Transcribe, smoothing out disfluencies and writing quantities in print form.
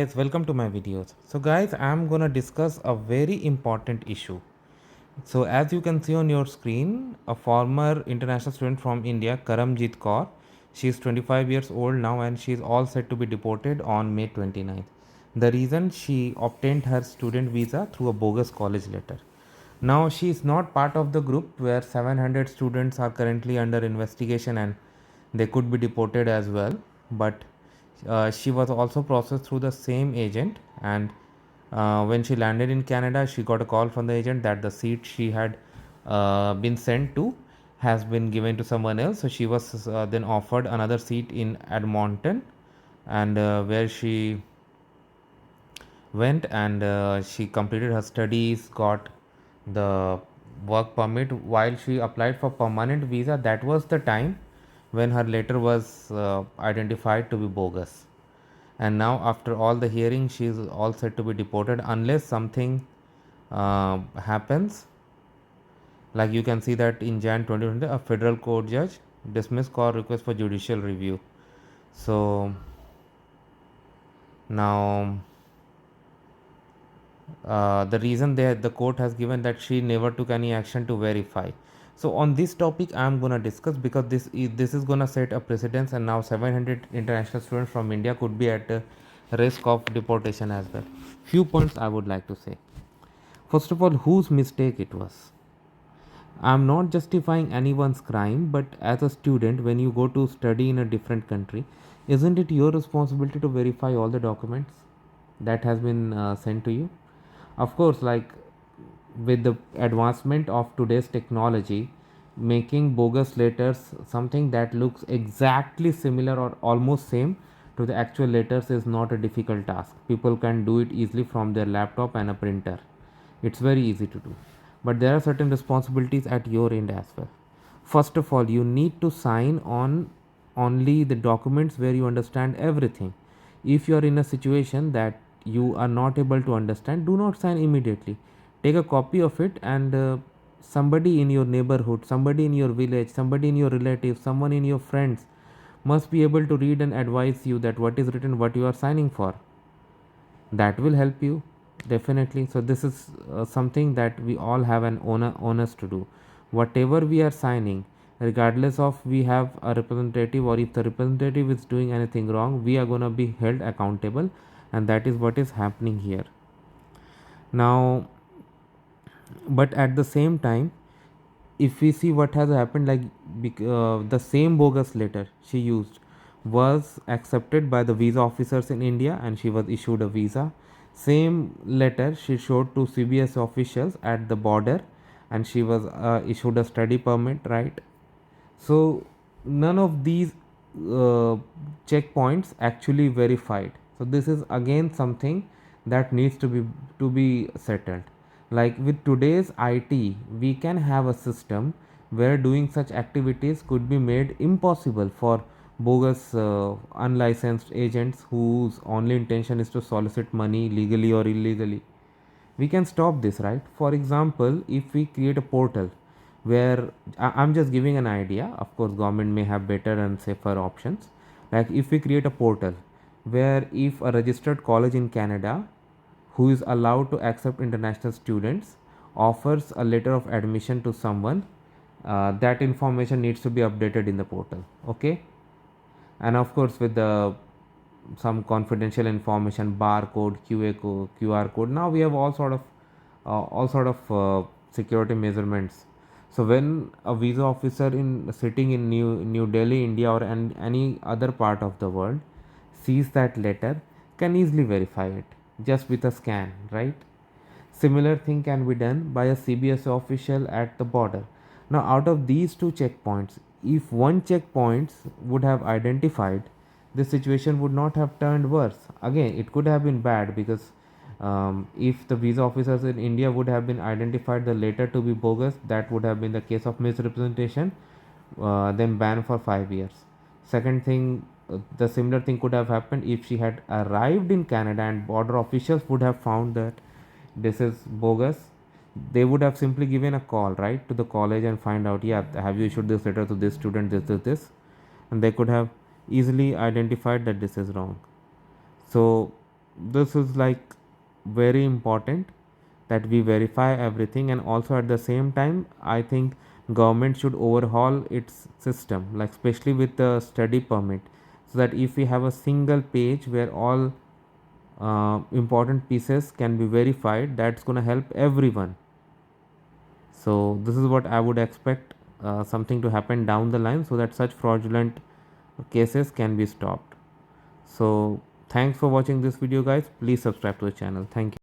Guys, welcome to my videos. So guys, I'm gonna discuss a very important issue. So as you can see on your screen, a former international student from India, Karamjit Kaur, she's 25 years old now and she's all set to be deported on May 29th. The reason, she obtained her student visa through a bogus college letter. Now she is not part of the group where 700 students are currently under investigation and they could be deported as well, but she was also processed through the same agent, and when she landed in Canada, she got a call from the agent that the seat she had been sent to has been given to someone else. So she was then offered another seat in Edmonton, and where she went and she completed her studies, got the work permit. While she applied for permanent visa, that was the time when her letter was identified to be bogus. And now after all the hearing, she is all set to be deported unless something happens. Like you can see that in Jan 2020, a federal court judge dismissed Kaur request for judicial review. So now the reason the court has given that she never took any action to verify. So on this topic I'm gonna discuss, because this is gonna set a precedence, and now 700 international students from India could be at risk of deportation as well. Few points I would like to say. First of all, whose mistake it was? I'm not justifying anyone's crime, but as a student, when you go to study in a different country, isn't it your responsibility to verify all the documents that has been sent to you? Of course, like with the advancement of today's technology, making bogus letters something that looks exactly similar or almost same to the actual letters is not a difficult task. People can do it easily from their laptop and a printer. It's very easy to do, but there are certain responsibilities at your end as well. First of all, you need to sign on only the documents where you understand everything. If you are in a situation that you are not able to understand, do not sign immediately. Take a copy of it, and somebody in your neighborhood, somebody in your village, somebody in your relatives, someone in your friends must be able to read and advise you that what is written, what you are signing for. That will help you definitely. So this is something that we all have an onus to do. Whatever we are signing, regardless of we have a representative, or if the representative is doing anything wrong, we are going to be held accountable, and that is what is happening here now. But at the same time, if we see what has happened, like the same bogus letter she used was accepted by the visa officers in India, and she was issued a visa. Same letter she showed to CBS officials at the border, and she was issued a study permit, right? So none of these uh, checkpoints actually verified. So this is again something that needs to be settled. Like with today's IT, we can have a system where doing such activities could be made impossible for bogus unlicensed agents whose only intention is to solicit money legally or illegally. We can stop this, right? For example, if we create a portal where I'm just giving an idea, of course government may have better and safer options. Like if we create a portal where if a registered college in Canada who is allowed to accept international students offers a letter of admission to someone, that information needs to be updated in the portal, okay? And of course with the some confidential information, barcode, QR code. Now we have all sort of security measurements. So when a visa officer in sitting in New Delhi, India, or any other part of the world sees that letter, can easily verify it just with a scan, right? Similar thing can be done by a CBS official at the border. Now, out of these two checkpoints, if one checkpoint would have identified, the situation would not have turned worse. Again, it could have been bad, because if the visa officers in India would have been identified the letter to be bogus, that would have been the case of misrepresentation, then ban for 5 years. Second thing, the similar thing could have happened if she had arrived in Canada and border officials would have found that this is bogus. They would have simply given a call, right, to the college and find out, yeah, have you issued this letter to this student, this, and they could have easily identified that this is wrong. So this is like very important that we verify everything. And also at the same time, I think government should overhaul its system, like especially with the study permit, so that if we have a single page where all important pieces can be verified, that's going to help everyone. So this is what I would expect, something to happen down the line, so that such fraudulent cases can be stopped. So thanks for watching this video, guys. Please subscribe to the channel. Thank you.